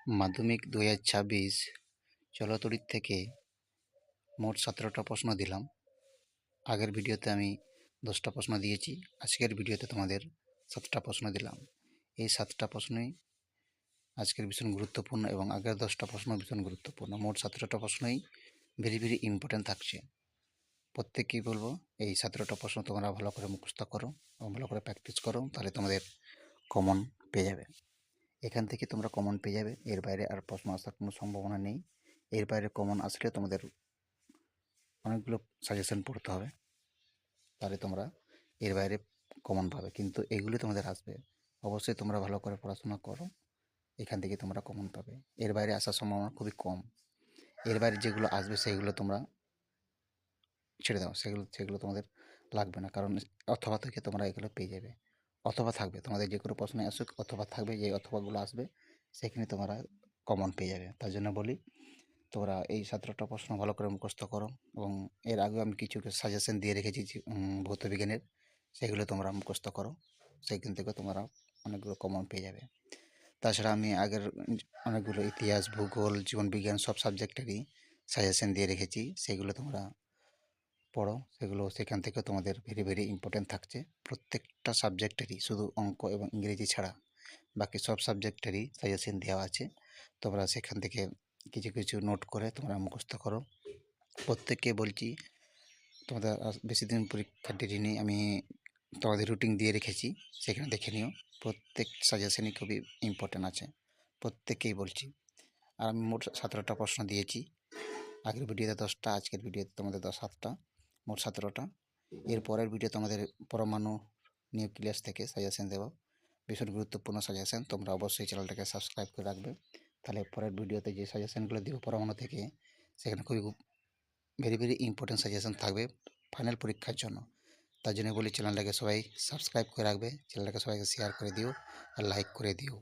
মাধ্যমিক 2026 চলতরিৎ থেকে মোট 17টা প্রশ্ন দিলাম। আগের ভিডিওতে আমি 10টা প্রশ্ন দিয়েছি, আজকের ভিডিওতে তোমাদের 7টা প্রশ্ন দিলাম। এই 7টা প্রশ্নই আজকের ভীষণ গুরুত্বপূর্ণ এবং আগের 10টা প্রশ্ন ভীষণ গুরুত্বপূর্ণ। মোট 17টা প্রশ্নই ভেরি ভেরি ইম্পর্ট্যান্ট থাকছে। প্রত্যেককেই বলবো এই 17টা প্রশ্ন তোমরা ভালো করে মুখস্থ করো এবং ভালো করে প্র্যাকটিস করো, তাহলে তোমাদের কমন পেয়ে যাবে। এখান থেকে তোমরা কমন পেয়ে যাবে, এর বাইরে আর প্রশ্ন আসার কোনো সম্ভাবনা নেই। এর বাইরে কমন আসলে তোমাদের অনেকগুলো সাজেশন পড়তে হবে, তাহলে তোমরা এর বাইরে কমন পাবে, কিন্তু এগুলি তোমাদের আসবে। অবশ্যই তোমরা ভালো করে পড়াশোনা করো, এখান থেকে তোমরা কমন পাবে। এর বাইরে আসার সম্ভাবনা খুবই কম। এর বাইরে যেগুলো আসবে সেগুলো তোমরা ছেড়ে দাও, সেগুলো তোমাদের লাগবে না, কারণ অথবা থেকে তোমরা এগুলো পেয়ে যাবে। অথবা থাকবে, তোমাদের যে কোনো প্রশ্নে আসুক অথবা থাকবে, যে অথবাগুলো আসবে সেখানে তোমরা কমন পেয়ে যাবে। তার জন্য বলি তোমরা এই 17টা প্রশ্ন ভালো করে মুখস্থ করো, এবং এর আগেও আমি কিছু সাজেশন দিয়ে রেখেছি ভৌতবিজ্ঞানের, সেগুলো তোমরা মুখস্থ করো, সেইখান থেকে তোমরা অনেকগুলো কমন পেয়ে যাবে। তাছাড়া আমি আগের অনেকগুলো ইতিহাস, ভূগোল, জীবনবিজ্ঞান সব সাবজেক্টেরই সাজেশন দিয়ে রেখেছি, সেগুলো তোমরা পড়ো। সেখান থেকে তোমাদের ভেরি ভেরি ইম্পর্ট্যান্ট থাকছে প্রত্যেকটা সাবজেক্টেরই, শুধু অঙ্ক এবং ইংরেজি ছাড়া বাকি সব সাবজেক্টেরই সাজেশন দেওয়া আছে। তোমরা সেখান থেকে কিছু কিছু নোট করে তোমরা মুখস্থ করো। প্রত্যেককে বলছি তোমাদের আর বেশি দিন পরীক্ষার দেরি নেই, আমি তোমাদের রুটিন দিয়ে রেখেছি, সেখানে দেখে নিও। প্রত্যেক সাজেশনই খুবই ইম্পর্ট্যান্ট আছে, প্রত্যেককেই বলছি। আর আমি মোট 17টা প্রশ্ন দিয়েছি, আগের ভিডিওতে 10টা, আজকের ভিডিওতে তোমাদের 7টা, মোট 17টা। এর পরের ভিডিও তোমাদের পরমাণু নিউক্লিয়াস থেকে সাজেশন দেবো, ভীষণ গুরুত্বপূর্ণ সাজেশন। তোমরা অবশ্যই চ্যানেলটাকে সাবস্ক্রাইব করে রাখবে, তাহলে পরের ভিডিওতে যে সাজেশনগুলো দেবো পরমাণু থেকে, সেখানে খুবই ভেরি ভেরি ইম্পর্টেন্ট সাজেশন থাকবে ফাইনাল পরীক্ষার জন্য। তার জন্য বলি চ্যানেলটাকে সবাই সাবস্ক্রাইব করে রাখবে, চ্যানেলটাকে সবাইকে শেয়ার করে দিও আর লাইক করে দিও।